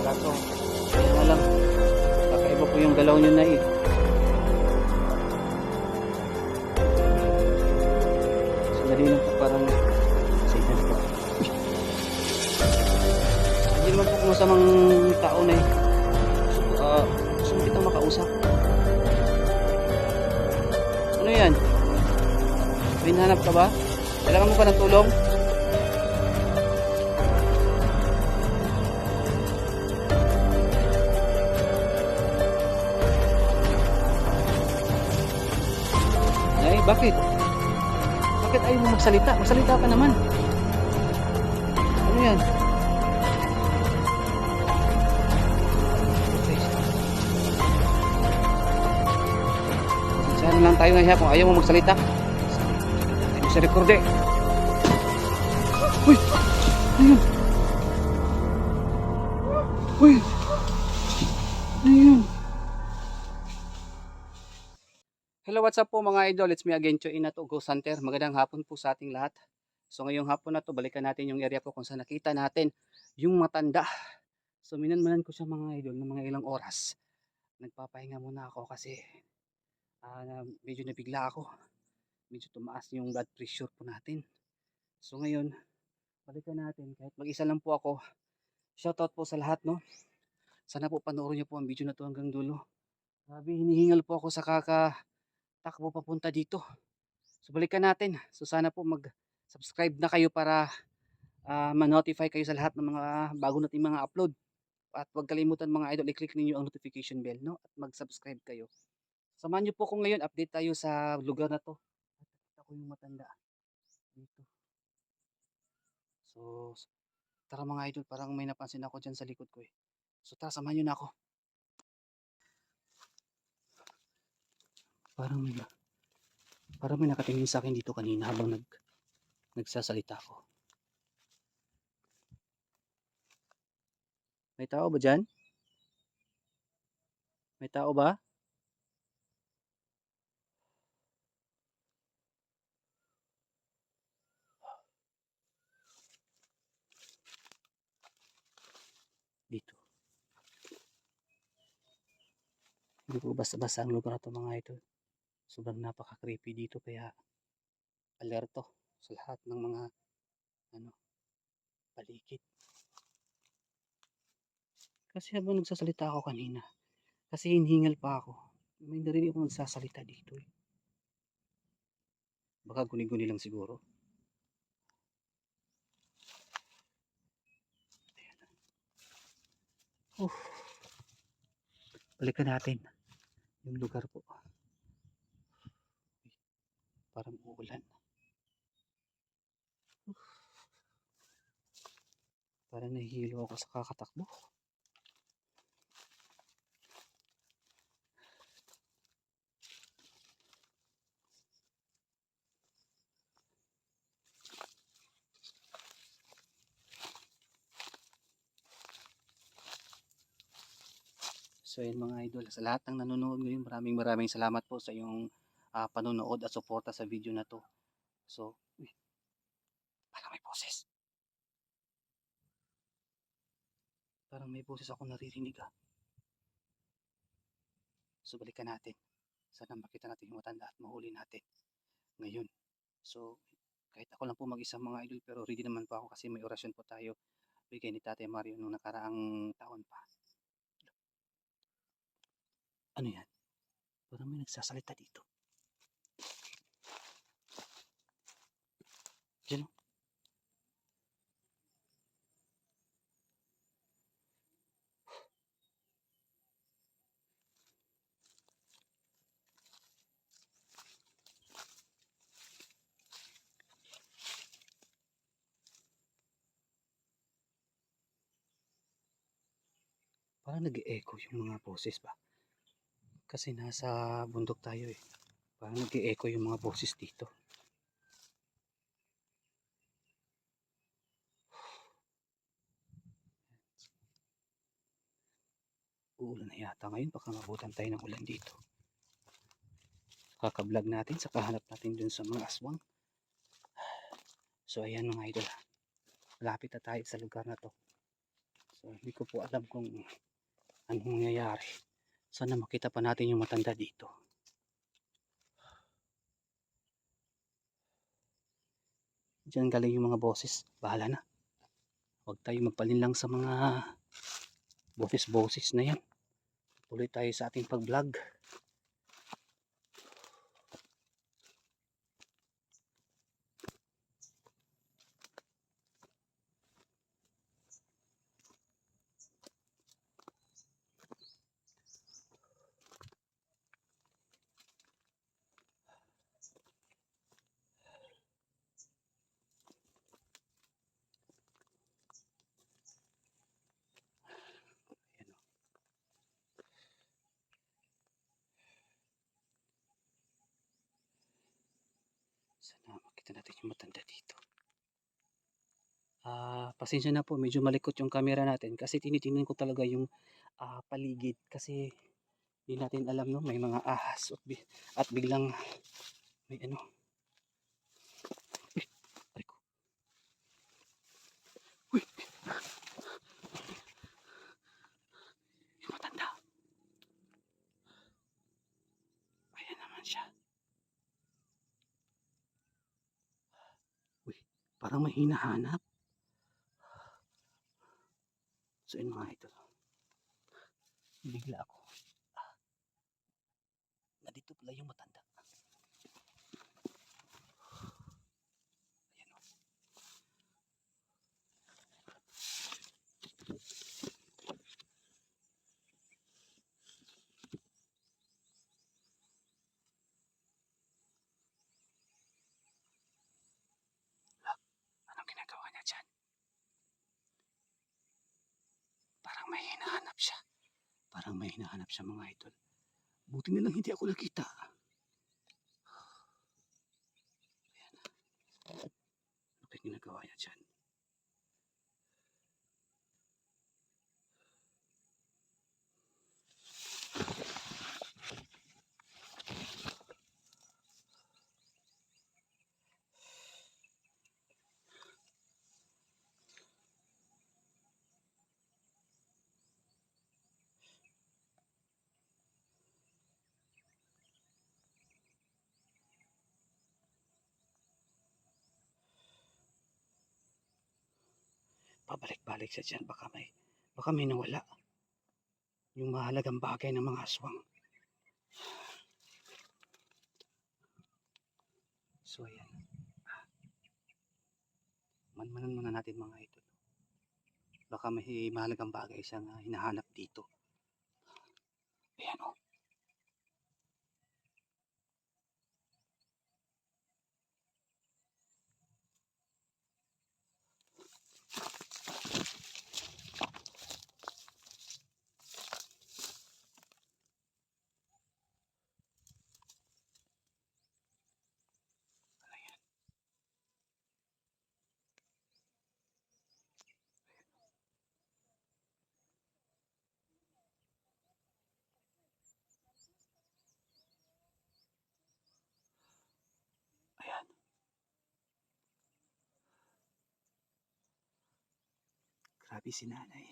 Kaso, kaya na lang, kakaiba po yung galaw nyo na eh. Sandali lang po, parang signal po. Hindi naman po kung masamang tao na eh. Gusto mo kitang makausap. Ano yan? May hinahanap ka ba? Kailangan mo ba ng tulong? Ay, bakit? Bakit ayaw mo magsalita? Magsalita ka naman. Ano yan? Saan lang tayo ngayon kung ayaw mo magsalita? Tayo mo sa rekorde. Uy! Ayun! Uy! Ayun! Hello, what's up po mga idol? It's me again, Choi Inato, Ghost Hunter. Magandang hapon po sa ating lahat. So ngayong hapon na to, balikan natin yung area po kung saan nakita natin yung matanda. So minanmanan ko siya mga idol ng mga ilang oras. Nagpapahinga muna ako kasi medyo nabigla ako. Medyo tumaas yung blood pressure po natin. So ngayon, balikan natin. Kahit mag-isa lang po ako. Shoutout po sa lahat, no? Sana po panoorin niyo po ang video na to hanggang dulo. Grabe, hinihingal po ako sa takbo papunta dito. So balikan natin. So sana po mag-subscribe na kayo para ma-notify kayo sa lahat ng mga bago nating mga upload. At huwag kalimutan mga idol, i-click ninyo ang notification bell, no? At mag-subscribe kayo. Samahan niyo po ko ngayon, update tayo sa lugar na to. At ako yung matanda dito. So tara mga idol, parang may napansin ako dyan sa likod ko eh. So tara, samahan niyo na ako. Parang may nakatingin sa akin dito kanina habang nagsasalita ako. May tao ba dyan? May tao ba? Dito. Hindi po basta-basta ang lugar na to mga idol. Sobrang napaka-creepy dito kaya alerto sa lahat ng mga paligid. Kasi habang nagsasalita ako kanina, kasi hinhingal pa ako. May narinig ako nagsasalita dito eh. Baka guni-guni lang siguro. Balikan natin yung lugar po. Parang uulan. Parang nahihilo ako sa kakatakbo. So yun mga idol, sa lahat ng nanonood ngayon, maraming salamat po sa iyong panonood at suporta sa video na to. So, parang may boses. Parang may boses ako naririnig ah. So balikan natin. Sana makita natin yung matanda at mahuli natin ngayon. So, kahit ako lang po mag-isang mga idol, pero ready naman po ako kasi may orasyon po tayo bigay ni Tatay Mario nung nakaraang taon pa. Ano yan? Parang may nagsasalita dito. Diyan o. Parang nag-e-echo yung mga boses ba? Kasi nasa bundok tayo eh. Parang nag-e-echo yung mga boses dito. Uulan na yata ngayon, baka mabutan tayo ng ulan dito. Kaka-vlog natin, saka hanap natin dun sa mga aswang. So ayan mga idol, malapit na tayo sa lugar na to. So So hindi ko po alam kung anong mangyayari. Sana makita pa natin yung matanda dito. Diyan galing yung mga boses. Bahala na. Huwag tayo magpalinlang sa mga boses-boses na yan. Tuloy tayo sa ating pag-vlog. Ayan o. Sana makita natin yung matanda dito. Pasensya na po, medyo malikot yung camera natin kasi tinitingnan ko talaga yung paligid kasi hindi natin alam no, may mga ahas at biglang may ano. Uy, aray ko. Uy, yung matanda. Ayan naman siya. Uy, parang may hinahanap. So yun mga ito. Bigla ako. Nandito pala yung matanda. Ayan o. Anong ginagawa niya dyan? Parang may hinahanap siya. Parang may hinahanap siya mga idol. Buti na lang hindi ako nakita. Ayan. Ano kaya ginagawa niya dyan? Pabalik-balik siya dyan. Baka may nawala. Yung mahalagang bagay ng mga aswang. So ayan. Manmanan muna natin mga idol. Baka may mahalagang bagay siyang hinahanap dito. Ayan o. Ayan. Grabe si nanay.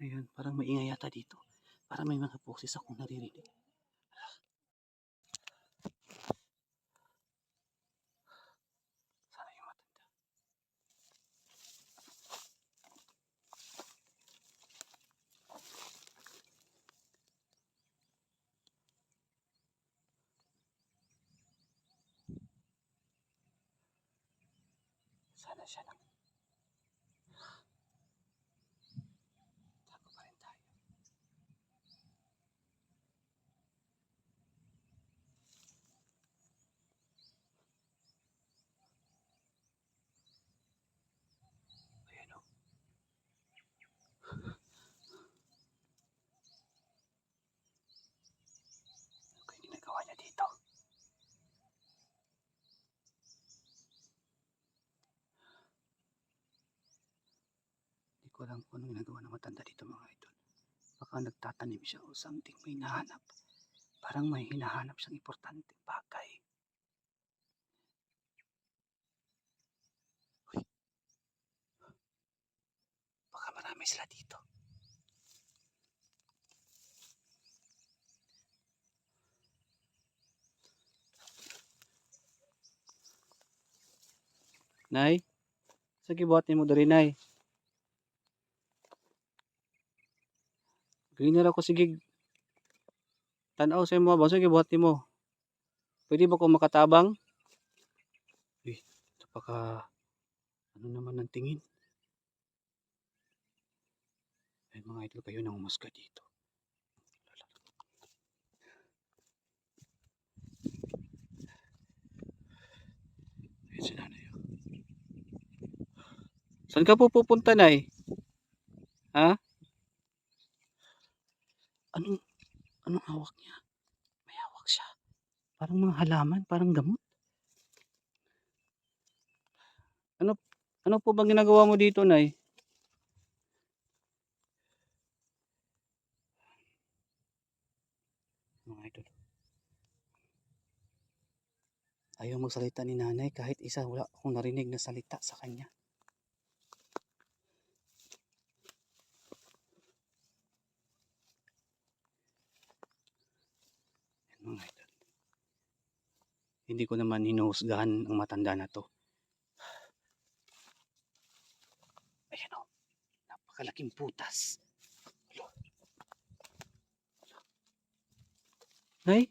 Ayun, parang maingay yata dito. Parang may mga boses akong naririnig. Sana yung matanda. Sana siya lang. Tago pa rin tayo. Ayan o. Ano kaya ginagawa niya dito? Hindi ko alam kung anong ginagawa ng matanda dito mga idol. Baka nagtatanim siya o something may nahanap. Parang may hinahanap siyang importanteng bagay. Uy, baka marami sila dito. Nay, sige buhatin mo diri nay. Ganyan ako sige tanaw sa imo ba sige buhatin mo. Pwede ba ko makatabang? Uy, napaka ano naman ang tingin. Ay mga idol kayo nang umusga dito. Ayun si nanay. Saan ka po pupunta nay? Ha? Anong anong hawak niya? May hawak siya. Parang mga halaman, parang gamot. Ano ano po bang ginagawa mo dito nay? Mga idol. Ayaw magsalita ni nanay kahit isa wala akong narinig na salita sa kanya. Yan, mga idol. Hindi ko naman hinuhusgahan ang matanda na to. Ayan o, napakalaking putas. Nay,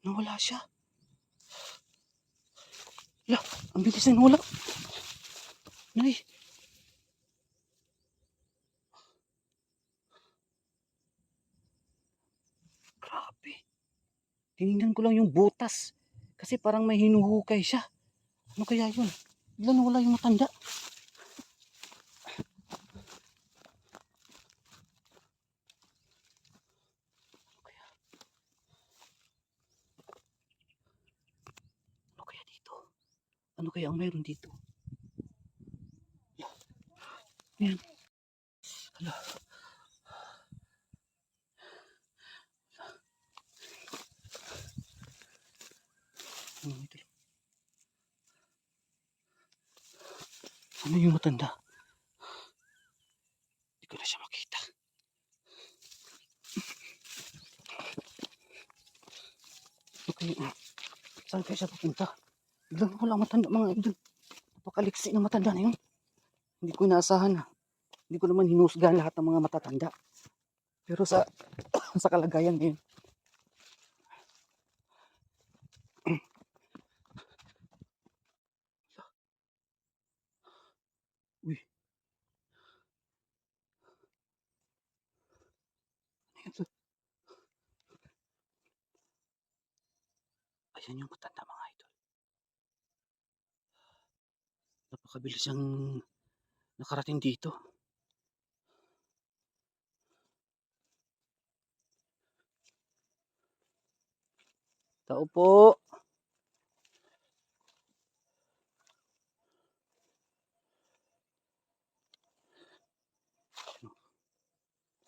nawala siya. La, ang bilis na nawala. Nay, grabe. Tinignan ko lang yung butas. Kasi parang may hinuhukay siya. Ano kaya yun? Bigla nawala yung matanda. Ano kaya dito? Ano kaya ang mayroon dito? Yan. Hala. Ano ito? Ano yung matanda? Hindi ko na siya makita. Okay, saan kaya siya papunta? Biglang wala matanda mga idol. Napakaliksi ng matanda na yun. Hindi ko inaasahan. Hindi ko naman hinusgahan lahat ng mga matatanda. Pero sa sa kalagayan ngayon. Uy, ano yun? Ayan yung matanda mga idol. Napakabilis siyang nakarating dito. Tao po.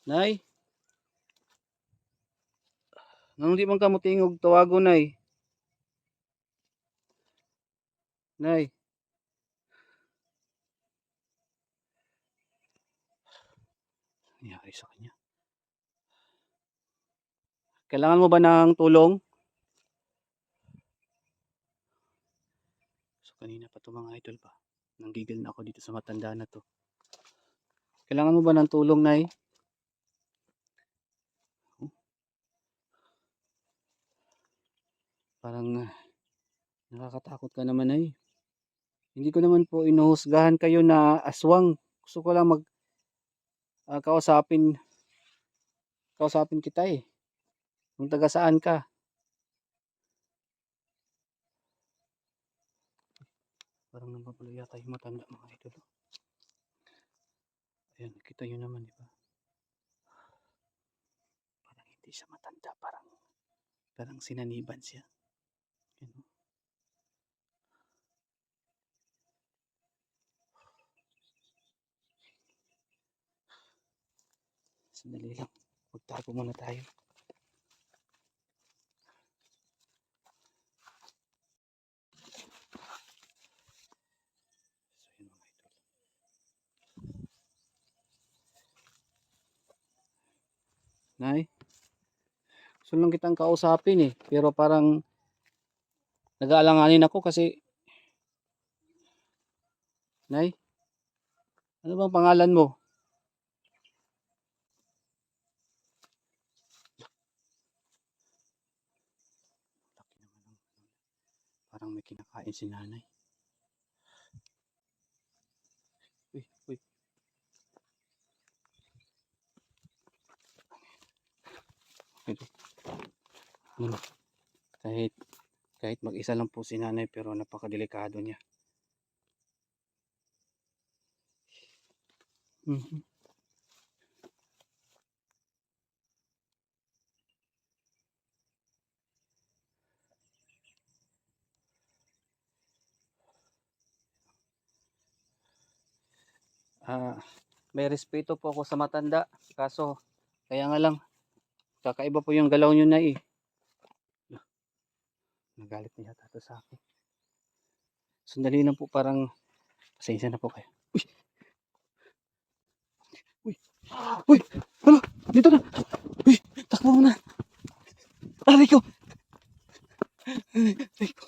Nay, nang di man ka mo tingog tawago nay. Nay, nangyari sa kanya. Kailangan mo ba ng tulong? So kanina pa to mga idol pa. Nanggigil na ako dito sa matanda na to. Kailangan mo ba ng tulong, Nay? Oh, parang nakakatakot ka naman, Nay. Hindi ko naman po inuhusgahan kayo na aswang. Gusto ko lang kausapin kita eh. Kung taga saan ka. Parang nagbablur yata yung matanda mga idol. Ayan, kita nyo naman, di ba? Parang hindi siya matanda, parang sinaniban siya. Ayan, oh. Sandali lang. Magtago muna tayo. So, yun mga idol. Nay, gusto lang kitang kausapin eh. Pero parang nag-aalanganin ako kasi, Nay, ano bang pangalan mo? Laki naman ng, parang may kinakain si nanay. Uy, uy. Ito. Ano, kahit, kahit mag-isa lang po si nanay pero napakadelikado niya. Mhm. Ah, may respeto po ako sa matanda. Kaso, kaya nga lang, kakaiba po yung galaw nyo na eh. Nagalit na yata ito sa akin. Sandali lang po, parang pasensya na po kayo. Uy! Uy! Hala! Dito na! Uy! Takbo mo na! Aray ko! Aray ko!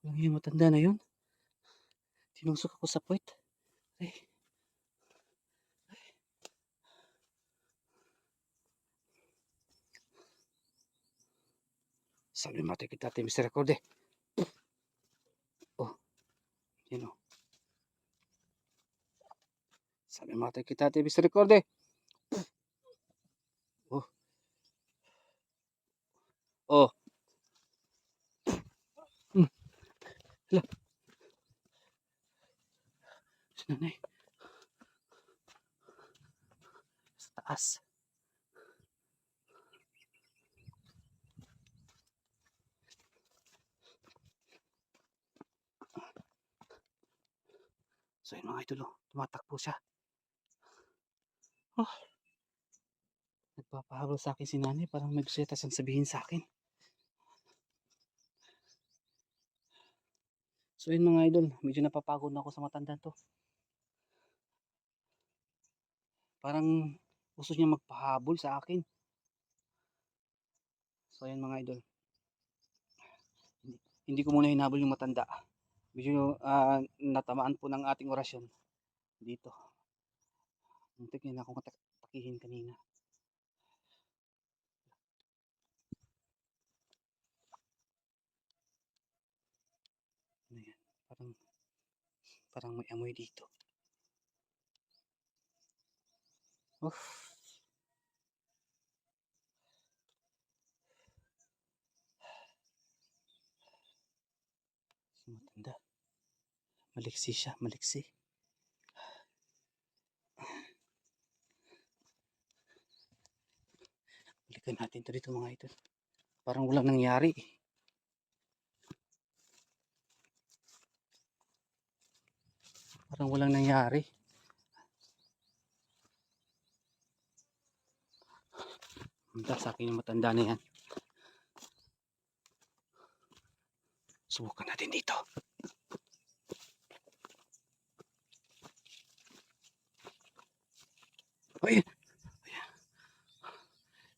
Yung matanda na yun. Tinusok ako sa puwet. Ay. Sabi mati kita tayo Mr. Recorde. Oh, yun o. Sabi mati kita tayo Mr. Recorde. Oh, oh. Hala, si nanay. Sa taas. So yun mga idol, tumatakbo siya. Oh, nagpapahabol sa akin si nanay, parang may gusto yata siyang sabihin sa akin. So yun mga idol, medyo napapagod na ako sa matanda to. Parang gusto niya magpahabol sa akin. So yun mga idol, hindi ko muna hinabol yung matanda. Medyo natamaan po ng ating orasyon dito. Muntik na akong takihin kanina. Ano yan? Parang may amoy dito. Uff. Si matanda. Maliksi siya, maliksi. Balikan natin to dito mga idol. Parang walang nangyari. Parang walang nangyari. Punta sa akin yung matanda na yan. Subukan natin dito. Ay!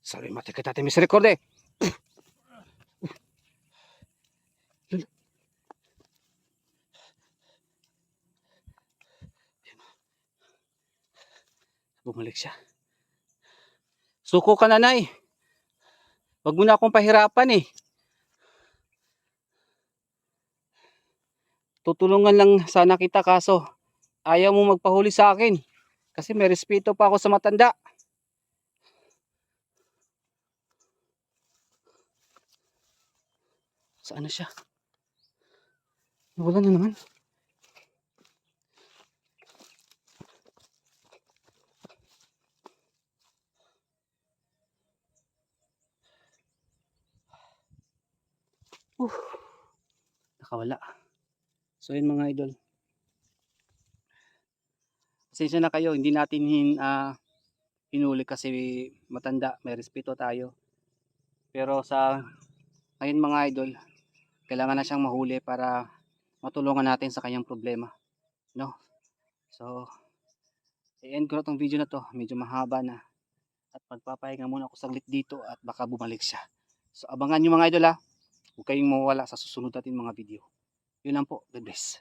Sabi mati kita tayo Mr. Recorde. Bumalik siya. Suko ka nanay. Wag mo na akong pahirapan eh. Tutulungan lang sana kita kaso ayaw mo magpahuli sa akin. Kasi may respeto pa ako sa matanda. Saan na siya? Wala na naman. Nakawala. So yun mga idol. Pasensya na kayo, hindi natin hinuli kasi matanda, may respeto tayo. Pero sa ngayon mga idol, kailangan na siyang mahuli para matulungan natin sa kanyang problema, no? So, i-end ko na tong video na to, medyo mahaba na. At magpapahinga muna ako saglit dito at baka bumalik siya. So, abangan nyo mga idol ha. Huwag kayong mawala sa susunod natin mga video. Yun lang po. God bless.